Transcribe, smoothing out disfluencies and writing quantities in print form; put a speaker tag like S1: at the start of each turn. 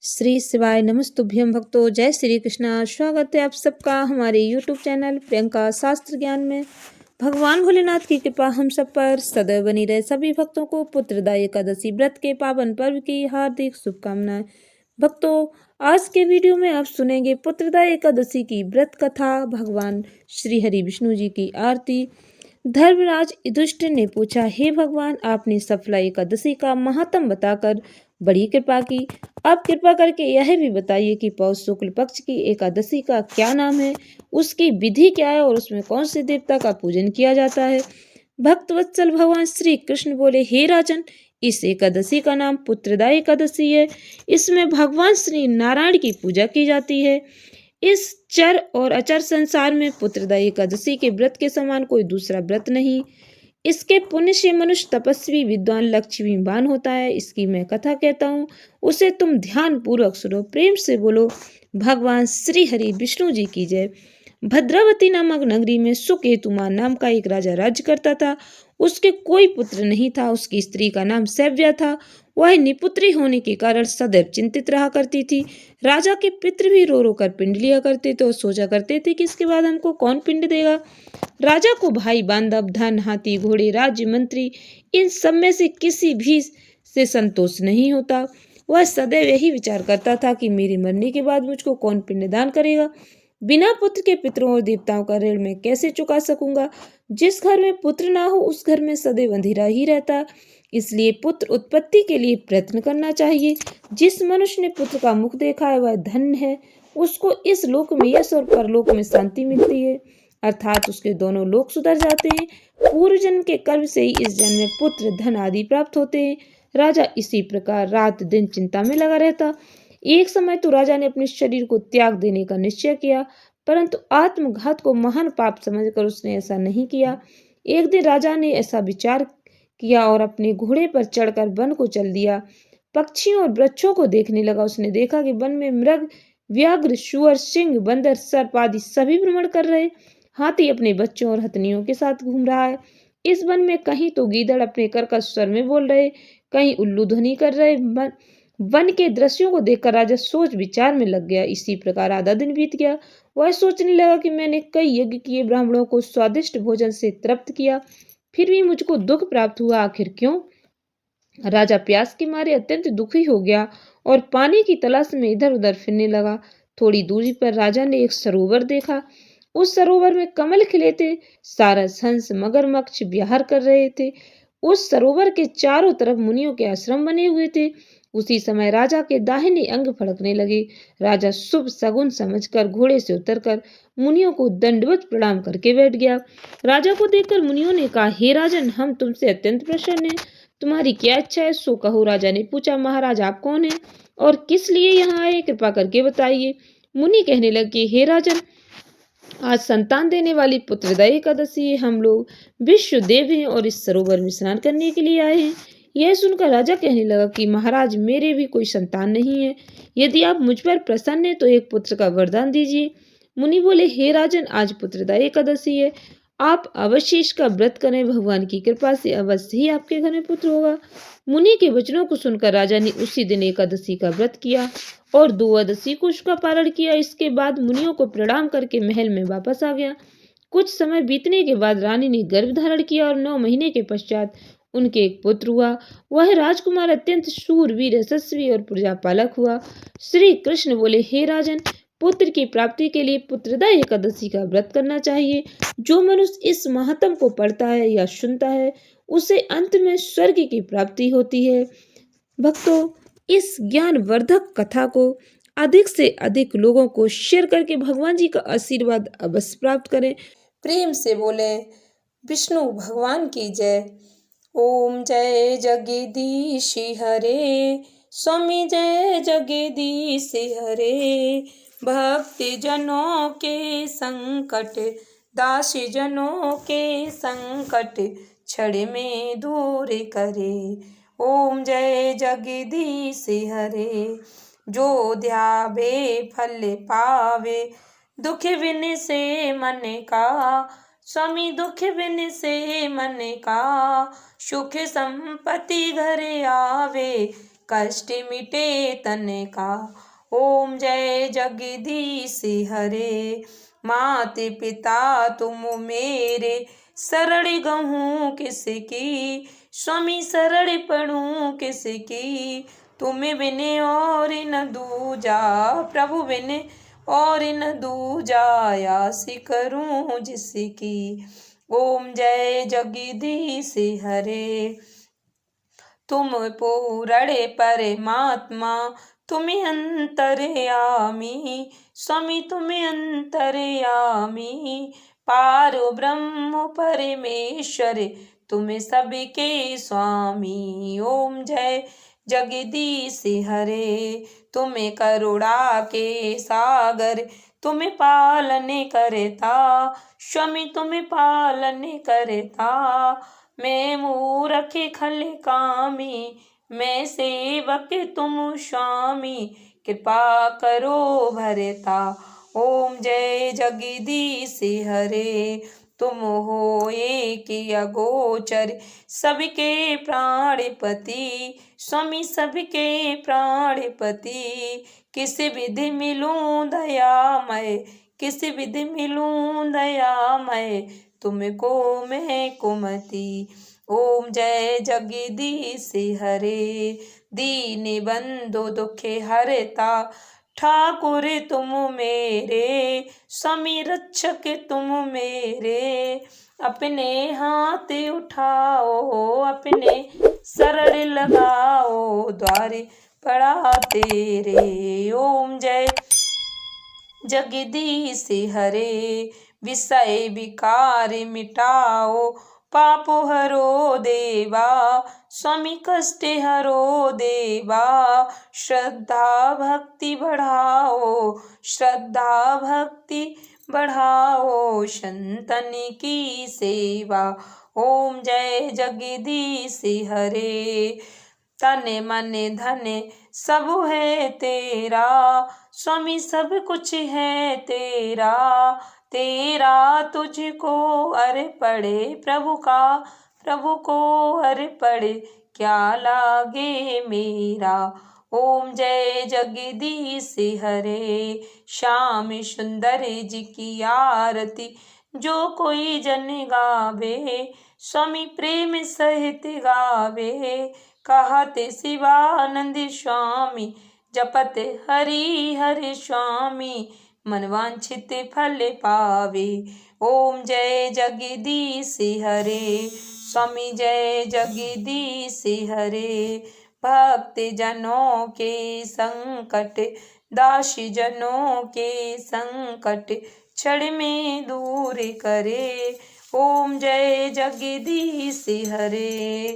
S1: श्री शिवाय नमस्तुभ्यं भक्तों। जय श्री कृष्णा। स्वागत है आप सबका हमारे YouTube चैनल प्रियंका शास्त्र ज्ञान में। भगवान भोलेनाथ की कृपा हम सब पर सदैव बनी रहे। सभी भक्तों को पुत्रदायी एकादशी व्रत के पावन पर्व की हार्दिक शुभकामनाएं। भक्तों, आज के वीडियो में आप सुनेंगे पुत्रदायी एकादशी की व्रत कथा, भगवान श्री हरि विष्णु जी की आरती। धर्मराज युधिष्ठिर ने पूछा, हे भगवान, आपने सफला एकादशी का महात्म बताकर बड़ी कृपा की। आप कृपा करके यह भी बताइए कि पौष शुक्ल पक्ष की एकादशी का क्या नाम है, उसकी विधि क्या है और उसमें कौन से देवता का पूजन किया जाता है। भक्त वत्सल भगवान श्री कृष्ण बोले, हे राजन, इस एकादशी का नाम पुत्रदायी एकादशी है। इसमें भगवान श्री नारायण की पूजा की जाती है। इस चर और अचर संसार में पुत्रदायी एकादशी के व्रत के समान कोई दूसरा व्रत नहीं। इसके पुण्य से मनुष्य तपस्वी, विद्वान, लक्ष्मीवान होता है। इसकी मैं कथा कहता हूँ, उसे तुम ध्यान पूर्वक सुनो। प्रेम से बोलो, भगवान श्री हरि विष्णु जी की जय। भद्रावती नामक नगरी में सुकेतुमान नाम का एक राजा राज्य करता था। उसके कोई पुत्र नहीं था। उसकी स्त्री का नाम सैव्या था। वह निपुत्री होने के कारण सदैव चिंतित रहा करती थी। राजा के पितृ भी रो रो कर पिंड लिया करते थे और सोचा करते थे कि इसके बाद हमको कौन पिंड देगा। राजा को भाई बांधव, धन, हाथी, घोड़े, राज्य, मंत्री, इन सब में से किसी भी से संतोष नहीं होता। वह सदैव यही विचार करता था कि मेरे मरने के बाद मुझको कौन पिंडदान करेगा। बिना पुत्र के पितरों और देवताओं का ऋण मैं कैसे चुका सकूंगा। जिस घर में पुत्र ना हो उस घर में सदैव अंधेरा ही रहता। इसलिए पुत्र उत्पत्ति के लिए प्रयत्न करना चाहिए। जिस मनुष्य ने पुत्र का मुख देखा है वह धन्य है। उसको इस लोक में यश और परलोक में शांति मिलती है, अर्थात उसके दोनों लोक सुधर जाते हैं। पूर्व जन्म के कर्म से ही इस जन्म में पुत्र, धन आदि प्राप्त होते हैं। राजा इसी प्रकार रात दिन चिंता में लगा रहता। एक समय तो राजा ने अपने शरीर को त्याग देने का निश्चय किया, परंतु आत्मघात को महान पाप समझकर उसने ऐसा नहीं किया। एक दिन राजा ने ऐसा विचार किया और अपने घोड़े पर चढ़कर वन को चल दिया। पक्षियों और वृक्षों को देखने लगा। उसने देखा कि वन में मृग, व्याघ्र, शुअर, सिंह, बंदर, सर्प आदि सभी भ्रमण कर रहे। हाथी अपने बच्चों और हथनियों के साथ घूम रहा है। इस वन में कहीं तो गीदड़ अपने कर्कश स्वर में बोल रहे, कहीं उल्लू ध्वनि कर रहे। वन के दृश्यों को देखकर राजा सोच विचार में लग गया। इसी प्रकार आधा दिन बीत गया। वह सोचने लगा कि मैंने कई यज्ञ किए, ब्राह्मणों को स्वादिष्ट भोजन से तृप्त किया, फिर भी मुझको दुख प्राप्त हुआ। आखिर क्यों? राजा प्यास के मारे अत्यंत दुखी हो गया और पानी की तलाश में इधर उधर फिरने लगा। थोड़ी दूरी पर राजा ने एक सरोवर देखा। उस सरोवर में कमल खिले थे। सारस, हंस, मगरमच्छ विहार कर रहे थे। उस सरोवर के चारों तरफ मुनियों के आश्रम बने हुए थे। उसी समय राजा के दाहिने अंग फड़कने लगे। राजा शुभ सगुन समझकर घोड़े से उतरकर मुनियों को दंडवत प्रणाम करके बैठ गया। राजा को देखकर मुनियों ने कहा, हे राजन, हम तुमसे अत्यंत प्रसन्न हैं। तुम्हारी क्या इच्छा है सो कहो। राजा ने पूछा, महाराज, आप कौन हैं और किस लिए यहाँ आए, कृपा करके बताइए। मुनि कहने लगे, हे राजन, आज संतान देने वाली पुत्रदायी एकादशी है। हम लोग विश्व देव हैं और इस सरोवर में स्नान करने के लिए आए हैं। यह सुनकर राजा कहने लगा कि महाराज, मेरे भी कोई संतान नहीं है। यदि आप मुझ पर प्रसन्न हैं तो एक पुत्र का वरदान दीजिए। मुनि बोले, हे राजन, आज पुत्रदायी एकादशी है। आप अवश्य इसका व्रत करें। भगवान की कृपा से अवश्य ही आपके घर में पुत्र होगा। मुनि के वचनों को सुनकर राजा ने उसी दिन एकादशी का व्रत किया और द्वादशी को उसका पारण किया। इसके बाद मुनियों को प्रणाम करके महल में वापस आ गया। कुछ समय बीतने के बाद रानी ने गर्भ धारण किया और 9 महीने के पश्चात उनके एक पुत्र हुआ। वह राजकुमार अत्यंत शूरवीर, यशस्वी और प्रजापालक हुआ। श्री कृष्ण बोले, हे राजन, पुत्र की प्राप्ति के लिए पुत्रदायी एकादशी का व्रत करना चाहिए। जो मनुष्य इस महात्म को पढ़ता है या सुनता है उसे अंत में स्वर्ग की प्राप्ति होती है। भक्तों, इस ज्ञान वर्धक कथा को अधिक से अधिक लोगों को शेयर करके भगवान जी का आशीर्वाद अवश्य प्राप्त करें। प्रेम से बोले, विष्णु भगवान की जय। ओम जय जगदीश हरे, स्वामी जय जगदीश हरे। भक्ति जनों के संकट, दासी जनों के संकट क्षण में दूर करे। ओम जय जगदीश हरे। जो ध्यावे फल पावे, दुख बिन से मन का। स्वामी दुख बिन से मन का, सुख संपत्ति घर आवे। कष्ट मिटे तन का। ओम जय जगदीश हरे। माते पिता तुम मेरे, शरण गहूँ किसकी, स्वामी शरण पढ़ूं किसकी। तुम बिन और न दूजा, प्रभु बिन और न दूजा, आस करूं जिसकी। ओम जय जगदीश हरे। तुम पूर्ण परमात्मा, तुम अंतर्यामी, स्वामी तुम अंतर्यामी। पारो ब्रह्म परमेश्वर, तुम सबके स्वामी। ओम जय जगदीश हरे। तुम करुणा के सागर, तुम पालन करता, स्वामी तुम पालन करता। मैं मूरख खल कामी, मैं सेवक तुम स्वामी, कृपा करो भरता। ओम जय जगदीश हरे। तुम हो एक अगोचर, सबके प्राणपति, स्वामी सबके प्राणपति। किस विधि मिलूं दयामय, किस विधि मिलूं दयामय, तुमको मैं कुमति। ओम जय जगदीश हरे। दीन बंधु दुखे हरता, ठाकुर तुम मेरे, स्वामी रक्षक तुम मेरे। अपने हाथ उठाओ, अपने शरण लगाओ, द्वारे पड़ा तेरे। ओम जय जगदीश हरे। विषय विकार मिटाओ, पाप हरो देवा, स्वामी कष्ट हरो देवा। श्रद्धा भक्ति बढ़ाओ, श्रद्धा भक्ति बढ़ाओ, संतन की सेवा। ओम जय जगदीश हरे। तन मन धन सब है तेरा, स्वामी सब कुछ है तेरा। तेरा तुझको अर्पणे, प्रभु का प्रभु को अर्पणे, क्या लागे मेरा। ओम जय जगदीश हरे। श्याम सुंदर जी की आरती, जो कोई जन गावे, स्वामी प्रेम सहित गावे। कहत शिवानंद स्वामी, जपत हरि हरि स्वामी, मनवांछित फल पावे। ओम जय जगदीश हरे। स्वामी जय जगदीश हरे। भक्त जनों के संकट, दासी जनों के संकट, क्षण में दूर करे। ओम जय जगदीश हरे।